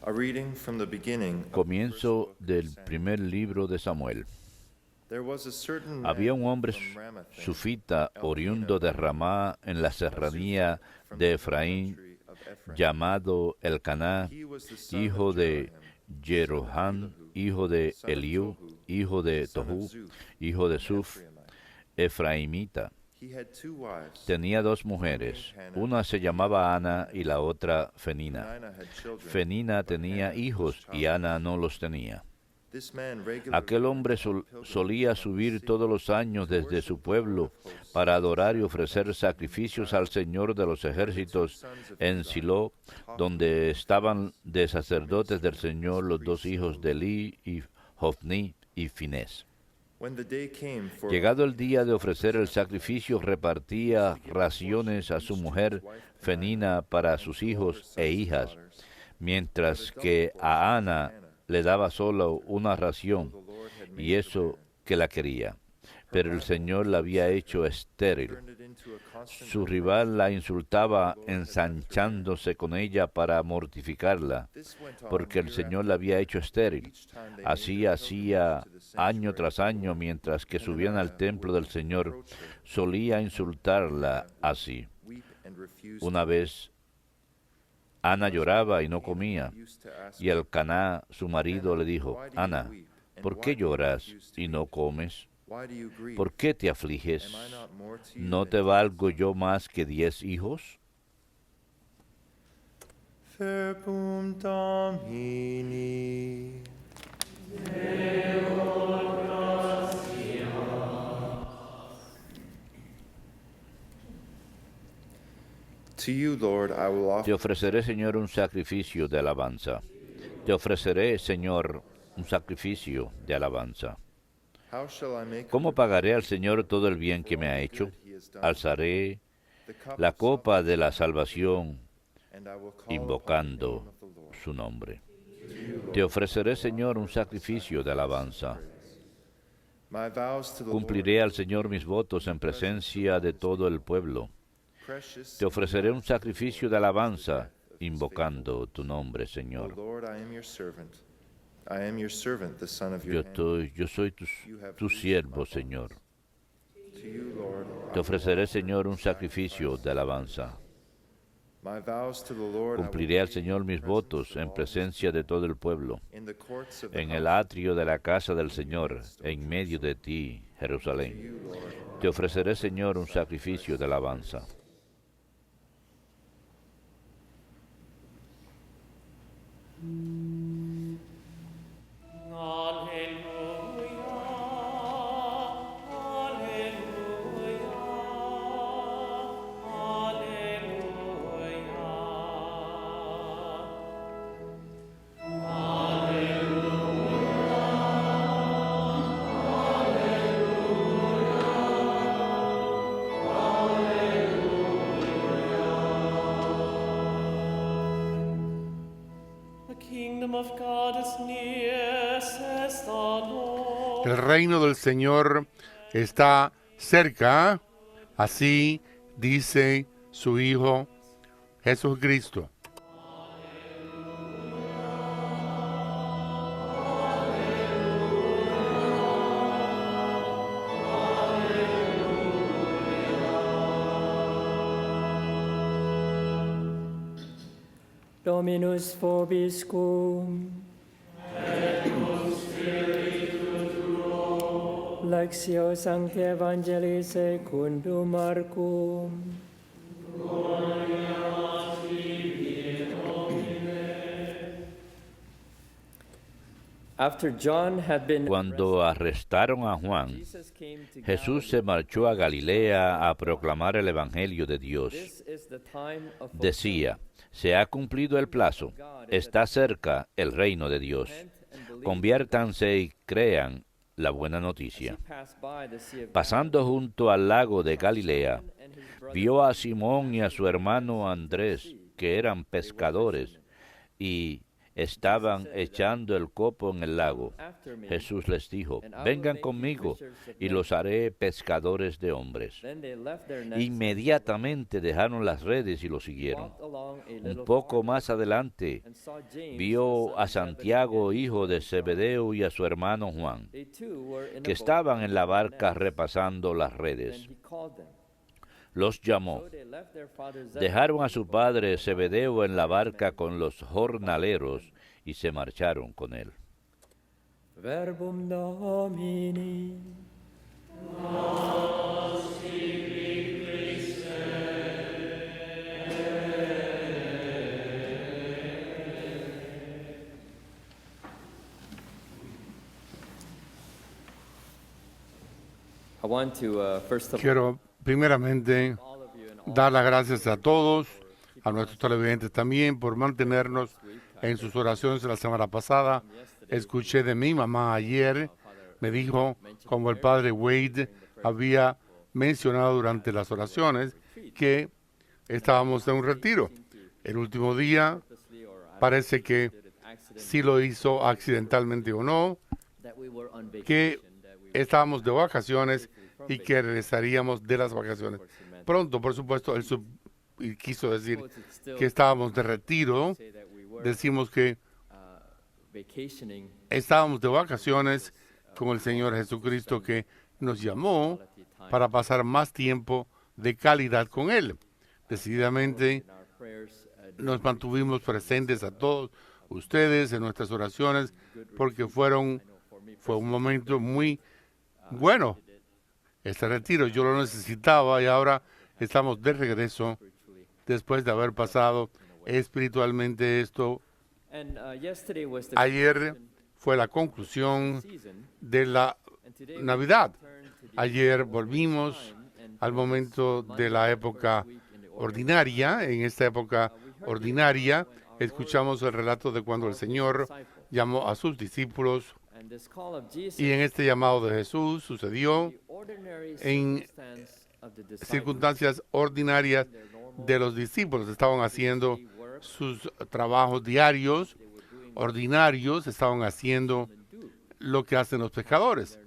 A reading from the beginning of the Comienzo first book of del Samuel. primer libro de Samuel. There was a certain Había man un hombre from Ramathaim, sufita oriundo de Ramá en la serranía from de the hill Efraín, country of Ephraim. llamado Elcaná, He was the son hijo of de Jeroham, Jeroham, hijo de son of Eliú, Tohu, hijo de son of Tohu, Zuph, hijo de an Suf, Ephraimite. Efraimita. He had two wives. Tenía dos mujeres, una se llamaba Ana y la otra Fenina. Penina had children, Fenina but tenía Hannah hijos was y Ana no los tenía. This man regularly Aquel went hombre on pilgrimage solía from the subir sea todos los años to desde worship su the pueblo Lord of hosts para in adorar y the ofrecer sacrifice sacrificios in al Señor de los Shiloh. The two ejércitos sons of en Eli, Silo, Hophni donde and estaban Phinehas, de sacerdotes del ministered Señor as los dos priests of hijos the de Lord. Eli y Hofni y Finés. When the day came for Llegado el offering día and de to ofrecer offer el sacrificio, repartía raciones a su mujer Fenina para sus hijos e hijas, mientras que a Ana le daba solo una ración, y eso que la quería. Pero el Señor la había hecho estéril. Su rival la insultaba ensanchándose con ella para mortificarla, porque el Señor la había hecho estéril. Así hacía año tras año, mientras que subían al templo del Señor, solía insultarla así. Una vez Ana lloraba y no comía, y Elcaná, su marido, le dijo: Ana, ¿por qué lloras y no comes? ¿Por qué te afliges? ¿No te valgo yo más que 10 hijos? Verbum Domini. To you, Lord, I will Te offer ofreceré, Señor, un sacrificio de alabanza. Te ofreceré, Señor, un sacrificio de alabanza. How shall I make ¿Cómo a pagaré al reparation Señor todo el bien que for me all ha the hecho? good he has done? Alzaré The cup la of copa de la salvation, salvación, and I will call upon the invocando name of the Lord. su nombre. To you, Lord, Te ofreceré, Señor, un sacrificio de alabanza. my vows to the Cumpliré al Lord, Señor mis votos en presencia de todo el pueblo. precious Te in ofreceré the un eyes of the sacrificio Lord de is the alabanza, death of his invocando tu nombre, faithful. O Señor. Lord, I am your servant. I am your servant, the son of your handmaid. Yo soy tu siervo, Señor. To you, Lord, I Te will ofreceré, offer Señor, un sacrifice sacrificio de alabanza. My vows to the Lord I will Cumpliré al keep Señor in mis presence votos of en all his presencia de todo el pueblo, in the courts of the en el house of atrio de la casa del in your Señor, midst, O en medio de ti, To Jerusalén. you, Lord, Te ofreceré, Señor, un sacrificio de alabanza. El reino del Señor está cerca, así dice su Hijo Jesucristo. Dominus vobiscum. Lectio Sancti Evangelii secundum Marcum. Cuando arrestaron a Juan, Jesús se marchó a Galilea a proclamar el Evangelio de Dios. Decía: se ha cumplido el plazo, está cerca el reino de Dios. Conviértanse y crean la buena noticia. Pasando junto al lago de Galilea, vio a Simón y a su hermano Andrés, que eran pescadores, y estaban echando el copo en el lago. Jesús les dijo, vengan conmigo y los haré pescadores de hombres. Inmediatamente dejaron las redes y lo siguieron. Un poco más adelante vio a Santiago, hijo de Zebedeo, y a su hermano Juan, que estaban en la barca repasando las redes. Los llamó. Dejaron a su padre Zebedeo en la barca con los jornaleros y se marcharon con él. Verbum Domini. I want to first of all, Quiero primeramente all of you and all dar las gracias a todos, a nuestros televidentes también, por mantenernos en sus oraciones la semana pasada. Escuché de mi mamá ayer, me dijo, como el padre Wade había mencionado durante las oraciones, que estábamos en un retiro. El último día purposely or parece que si lo hizo accidentalmente o no, that we were on que vacation, that we estábamos de vacaciones y que regresaríamos de las vacaciones. Pronto, por supuesto, él y quiso decir que estábamos de retiro. say that we were Decimos que vacationing estábamos de vacaciones con el Señor Jesucristo, que nos llamó para pasar más tiempo de calidad con Él. Decididamente in our prayers. nos mantuvimos presentes a todos ustedes en nuestras oraciones, porque fue un momento muy bueno este retiro. Yo lo necesitaba y ahora estamos de regreso después de haber pasado espiritualmente esto. And yesterday was the Ayer fue la conclusión season, de la and today we Navidad. turn to the Ayer volvimos al momento de la época ordinaria. En esta época ordinaria escuchamos el relato de cuando el Señor llamó a sus discípulos, and this call of Jesus, y en este llamado de Jesús sucedió the ordinary en circumstance of the disciples, circunstancias ordinarias de los discípulos. Estaban haciendo sus trabajos diarios, ordinarios, estaban haciendo lo que hacen los pescadores,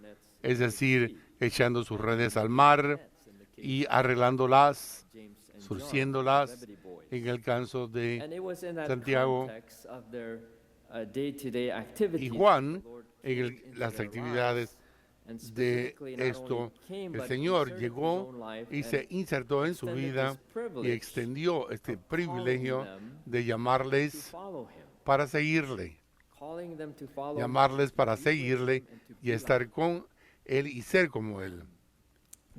es decir, echando sus redes al mar y arreglándolas, James and John, surciéndolas, Zebedee boys. en el caso de And it was in that Santiago context of their day-to-day activities y that Juan, the Lord en came into las their actividades lives. And de specifically, not esto, only came, el but Señor inserted his llegó own life y and se insertó en su extended vida his y privilege extendió este of calling privilegio them de to llamarles follow him, para seguirle, calling them to follow him, llamarles para to be with seguirle him and to y be estar like con Él y ser como Él. him.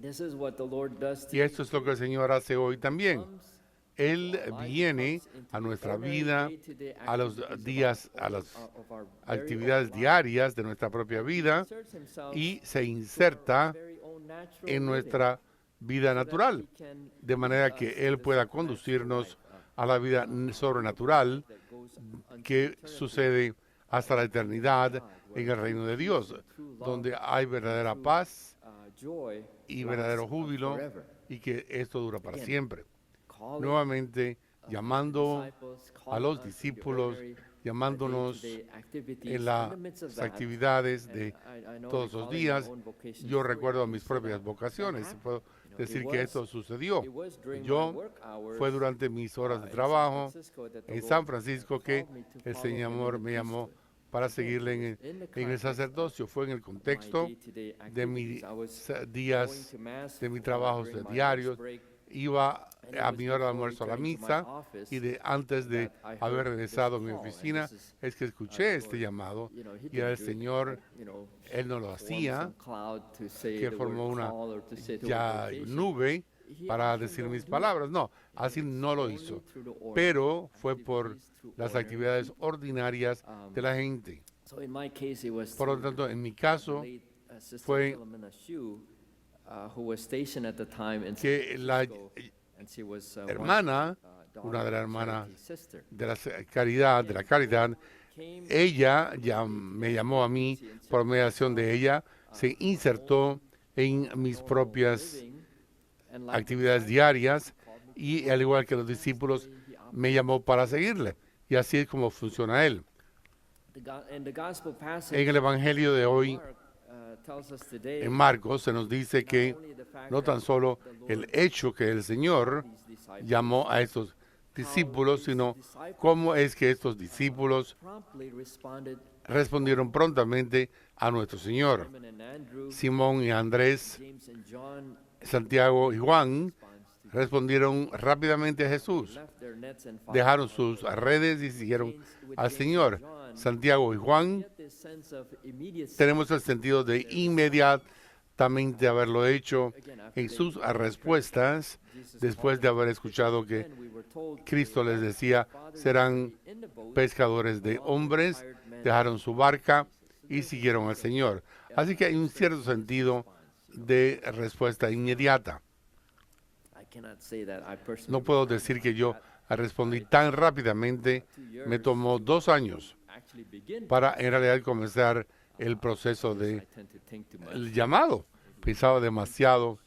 This is what the Lord does to Y esto es lo que el Señor hace hoy también. comes Él to our life, viene comes into a the nuestra ordinary vida, day-to-day a los activities días, of a las of our very actividades own life. diarias de nuestra propia vida Inserts himself y se to our inserta very own natural en living, nuestra vida so that natural, he can de manera que Él pueda conducirnos a la vida sobrenatural that goes unto que eternity. sucede hasta la eternidad en el reino de Dios, donde hay verdadera paz Joy y lasts verdadero júbilo, forever. y que esto dura para Again, siempre. Calling Nuevamente, llamando disciples, a calling los us into discípulos, ordinary, llamándonos day-to-day activities. en In the midst of las that, actividades and de I know todos los recalling my días. own vocation Yo story, recuerdo it mis was, propias that vocaciones, happened. puedo You know, decir it que was- esto sucedió. it was during my Yo work hours, fue durante mis horas de in San trabajo Francisco that the en Lord San Francisco que called me to el follow him in Señor the me llamó priesthood. para Again, seguirle it was in the en el context of sacerdocio. Fue en el my contexto day-to-day de mis activities. I was días going to mass de mis for- trabajos during my diarios. lunch break, Iba and it a was mi hora de before almuerzo a la returning to my misa, office y antes de that I haber heard regresado a this mi call, and oficina this is, es que escuché the este Lord, llamado, you know, he y era el didn't do it, Señor. you know, Él no lo form hacía, some cloud to say que the formó word una call or to say the word ya vocation. nube He para often decir don't mis do it. palabras. No, así It's no lo only hizo. through the ordinary Pero fue por activities, through las ordinary actividades people. ordinarias de la gente. So in my case, it was Por lo through tanto, en mi the caso, late, Sister fue Philomena Xu, who was stationed at the time in San que la Francisco, and she was, one, hermana, daughter una de of las a hermanas Cherokee sister, de la caridad, came ella ya me llamó a mí por mediación de ella, se insertó en mis propias living, and like the actividades disciples, diarias, called me y al igual que los discípulos, me llamó para seguirle. Y así es como funciona Él. In the gospel passage, En el Evangelio de hoy, Mark, tells us today en Marcos, se nos dice not que only the fact no that tan solo the Lord el hecho que el Señor these disciples llamó a estos discípulos, sino cómo es que estos discípulos promptly responded. respondieron prontamente a nuestro Señor. Simon and Andrew, Simón y Andrés, James and John Santiago y Juan responds to respondieron rápidamente a Jesús. left their nets and followed Dejaron him. sus redes y siguieron James- with al James Señor. and John, Santiago y Juan, get this sense of immediacy. tenemos el sentido de inmediatamente haberlo hecho en sus respuestas después de haber escuchado que Then we were told Cristo les decía, serán in the boat, pescadores de hombres, dejaron su barca y siguieron al Señor. Así que hay un cierto sentido de respuesta inmediata. I cannot say that I personally No puedo decir que yo respondí tan rápidamente. Me tomó 2 años actually begin. para en realidad comenzar el proceso I de tend to think too much el llamado. Pensaba demasiado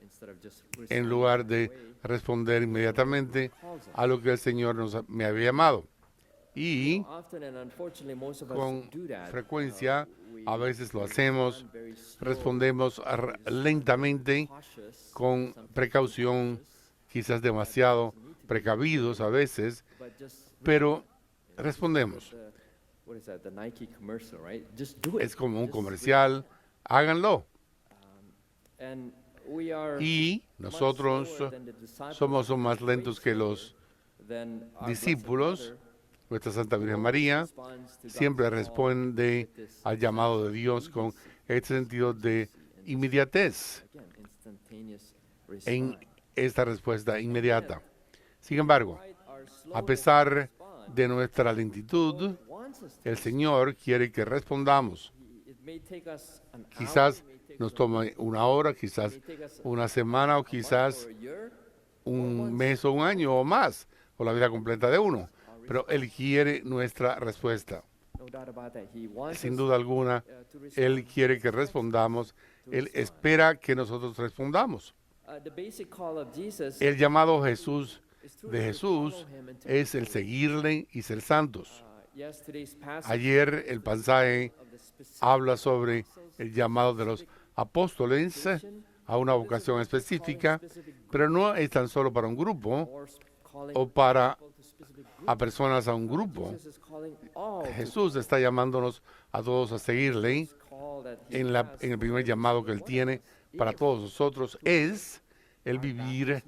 instead of just en responding lugar right de away. responder inmediatamente a lo que el Señor me había llamado. Y Often and unfortunately most of us con do that. frecuencia, We a veces lo hacemos, respond very slow, respondemos lentamente, cautious, con precaución, quizás demasiado precavidos a veces, but just pero respondemos. what is that? The Nike commercial, right? Just do it. Es como un Just comercial, háganlo. And we are Y much nosotros slower than the disciples somos más lentos que los than our discípulos. Blessed Mother, Nuestra Santa Virgen who María responds to God's siempre call responde with this al llamado de Dios con este sentido de inmediatez again, instantaneous en response. esta respuesta inmediata. Sin embargo, Despite our a slowness pesar to respond, de nuestra lentitud, wants us to el Señor quiere que respondamos. It may take us an hour, Quizás it may take nos us tome una hora, quizás it may take us una semana o a month quizás or a year. un mes o un año o más, o la vida completa de uno. Pero Él quiere nuestra respuesta. No doubt about that. He wants Sin us, duda alguna, to respond. Él quiere que respondamos. Él espera que nosotros respondamos. The basic call of Jesus El llamado Jesús is to de Jesús follow him and to es el seguirle y ser santos. yesterday's passage Ayer el pasaje of the specific habla sobre el llamado de los apóstoles a una vocación específica, pero no es tan solo para un grupo or calling o para people to specific groups. a personas a un grupo. Jesus is calling all to Jesús está llamándonos a todos a seguirle. this call that he En has el primer llamado que Él tiene para todos nosotros es el vivir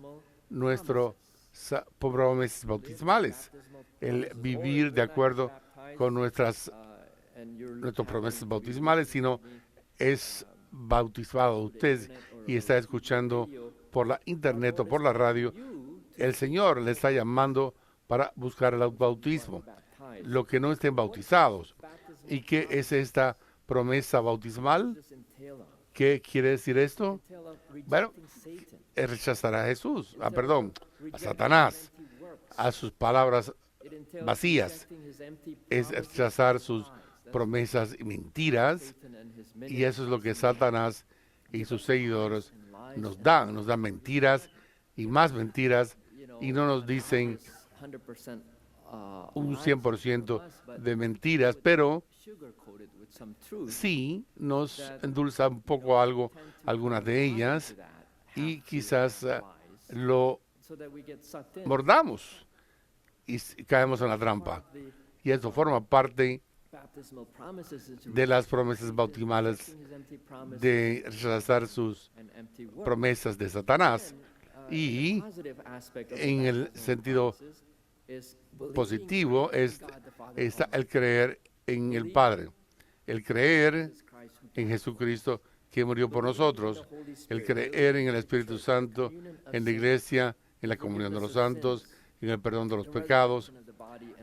nuestro promesas bautismales, el vivir de acuerdo con nuestras promesas bautismales, sino es bautizado usted y está escuchando por la internet o por la radio, el Señor le está llamando para buscar el bautismo. Lo que no estén bautizados. ¿Y qué es esta promesa bautismal? ¿Qué quiere decir esto? Bueno, es rechazar a Jesús, a Satanás, a sus palabras vacías, es rechazar sus promesas y mentiras, y eso es lo que Satanás y sus seguidores nos dan mentiras y más mentiras, y no nos dicen un 100% de mentiras, pero sí nos endulza un poco algo, algunas de ellas, y quizás lo mordamos y caemos en la trampa. Y esto forma parte de las promesas bautismales de rechazar sus promesas de Satanás. Y en el sentido positivo está el creer en el Padre, el creer en Jesucristo que murió por nosotros, el creer en el Espíritu Santo, en la iglesia, en la comunión de los santos, en el perdón de los pecados,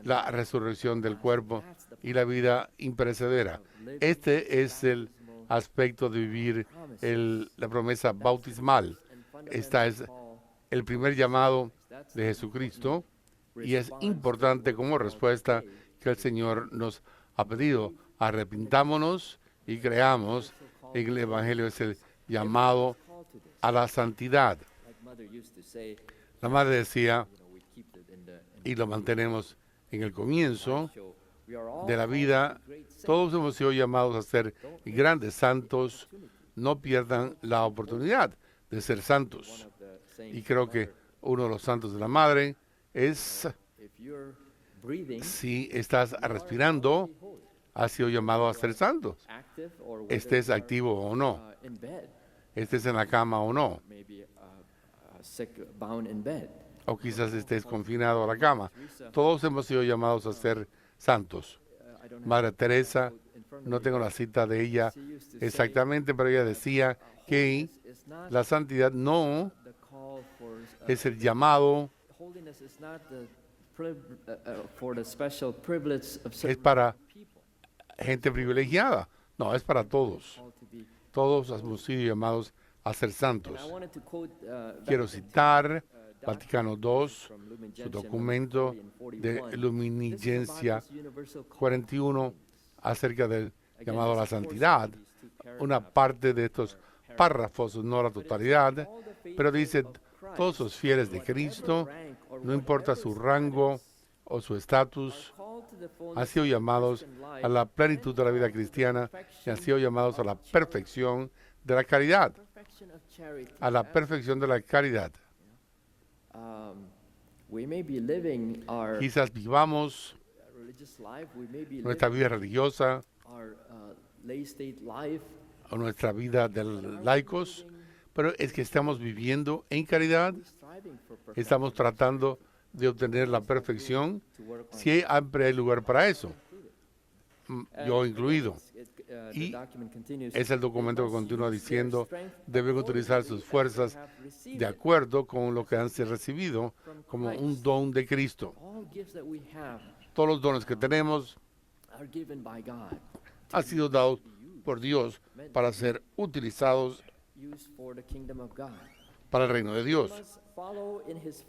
la resurrección del cuerpo y la vida imperecedera. Este es el aspecto de vivir la promesa bautismal. Esta es el primer llamado de Jesucristo y es importante como respuesta que el Señor nos ha pedido. Arrepintámonos y creamos en el Evangelio. Es el llamado a la santidad. La madre decía, y lo mantenemos en el comienzo, de la vida, todos hemos sido llamados a ser grandes santos. No pierdan la oportunidad de ser santos. Y creo que uno de los santos de la madre es, si estás respirando, has sido llamado a ser santos. Estés activo o no, estés en la cama o no, o quizás estés confinado a la cama. Todos hemos sido llamados a ser santos. Madre Teresa, no tengo la cita de ella exactamente, pero ella decía que la santidad no es el llamado, es para gente privilegiada. No, es para todos. Todos hemos sido llamados a ser santos. Quiero citar Vaticano II, su documento de Luminiscencia 41 acerca del llamado a la santidad. Una parte de estos párrafos, no la totalidad, pero dice, todos los fieles de Cristo, no importa su rango o su estatus, han sido llamados a la plenitud de la vida cristiana y han sido llamados a la perfección de la caridad. A la perfección de la caridad. Quizás vivamos nuestra vida religiosa o nuestra vida de laicos, pero es que estamos viviendo en caridad, estamos tratando de obtener la perfección, si siempre hay lugar para eso, yo incluido. Y es el documento que continúa diciendo, deben utilizar sus fuerzas de acuerdo con lo que han recibido como un don de Cristo. Todos los dones que tenemos han sido dados por Dios para ser utilizados para el reino de Dios.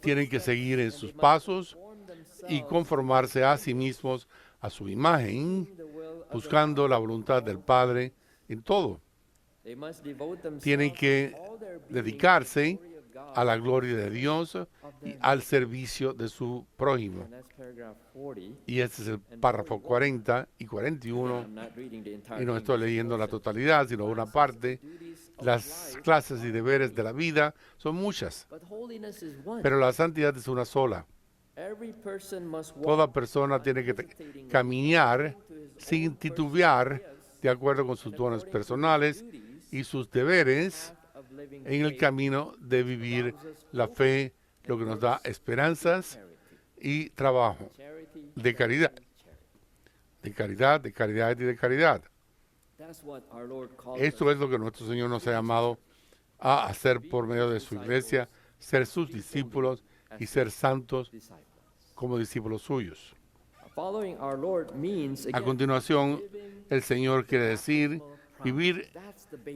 Tienen que seguir en sus pasos y conformarse a sí mismos a su imagen, buscando la voluntad del Padre en todo. Tienen que dedicarse a la gloria de Dios y al servicio de su prójimo. Y este es el párrafo 40 y 41, y no estoy leyendo la totalidad, sino una parte. Las clases y deberes de la vida son muchas, pero la santidad es una sola. Toda persona tiene que caminar sin titubear de acuerdo con sus dones personales y sus deberes en el camino de vivir la fe, lo que nos da esperanzas y trabajo de caridad, de caridad, de caridad y de caridad. Esto es lo que nuestro Señor nos ha llamado a hacer por medio de su iglesia, ser sus discípulos y ser santos como discípulos suyos. A continuación, el Señor quiere decir vivir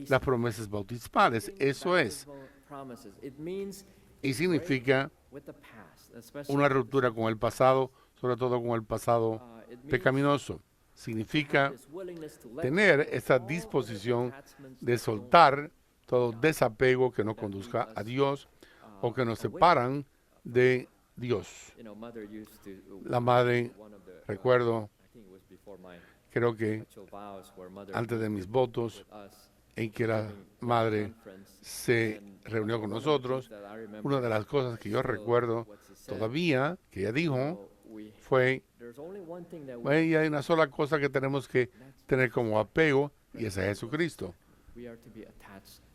las promesas bautismales. Eso es. Y significa una ruptura con el pasado, sobre todo con el pasado pecaminoso. Significa tener esa disposición de soltar todo desapego que nos conduzca a Dios o que nos separan de Dios. La madre, recuerdo, creo que antes de mis votos, en que la madre se reunió con nosotros, una de las cosas que yo recuerdo todavía, que ella dijo, fue, y hay una sola cosa que tenemos que tener como apego, y es a Jesucristo.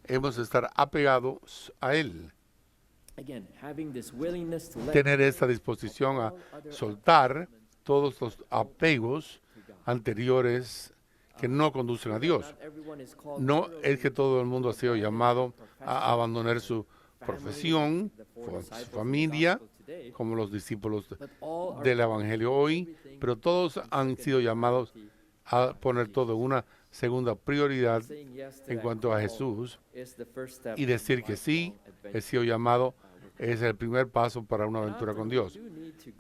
Hemos de estar apegados a Él. Tener esta disposición a soltar todos los apegos anteriores que no conducen a Dios. No es que todo el mundo ha sido llamado a abandonar su profesión, su familia, como los discípulos del Evangelio hoy, pero todos han sido llamados a poner todo una segunda prioridad en cuanto a Jesús y decir que sí, he sido llamado, es el primer paso para una aventura con Dios.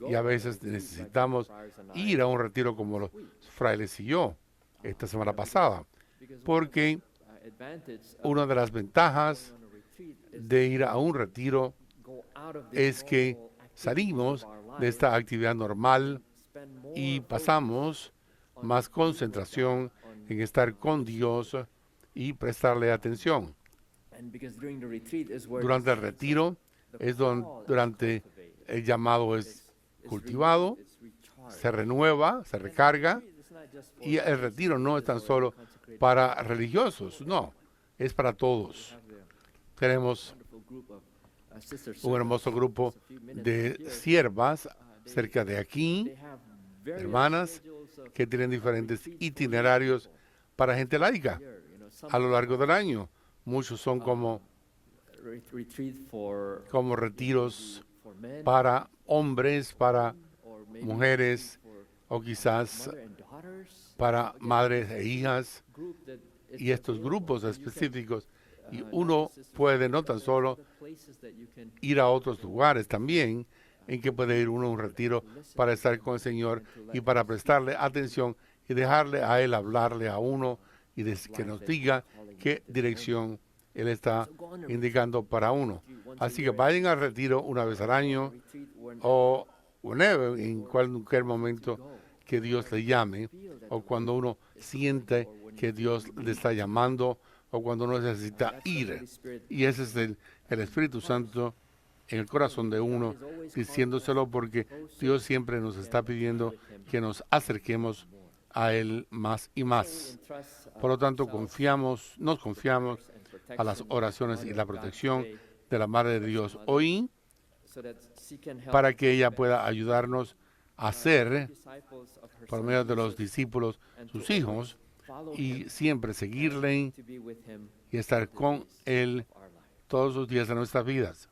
Y a veces necesitamos ir a un retiro como los frailes y yo esta semana pasada, porque una de las ventajas de ir a un retiro es que salimos de esta actividad normal y pasamos más concentración en estar con Dios y prestarle atención. Durante el retiro es durante el llamado es cultivado, se renueva, se recarga, y el retiro no es tan solo para religiosos, no, es para todos. Tenemos un hermoso grupo de siervas cerca de aquí, hermanas, que tienen diferentes itinerarios para gente laica a lo largo del año. Muchos son como retiros para hombres, para mujeres, o quizás para madres e hijas, y estos grupos específicos. Y uno puede no tan solo ir a otros lugares también, en que puede ir uno a un retiro para estar con el Señor y para prestarle atención y dejarle a Él hablarle a uno y que nos diga qué dirección Él está indicando para uno. Así que vayan al retiro una vez al año o whenever, en cualquier momento que Dios le llame, o cuando uno siente que Dios le está llamando, o cuando uno necesita ir. Y ese es el Espíritu Santo en el corazón de uno, diciéndoselo, porque Dios siempre nos está pidiendo que nos acerquemos a Él más y más. Por lo tanto, nos confiamos a las oraciones y la protección de la Madre de Dios hoy, para que ella pueda ayudarnos a ser, por medio de los discípulos, sus hijos, y siempre seguirle y estar con Él todos los días de nuestras vidas.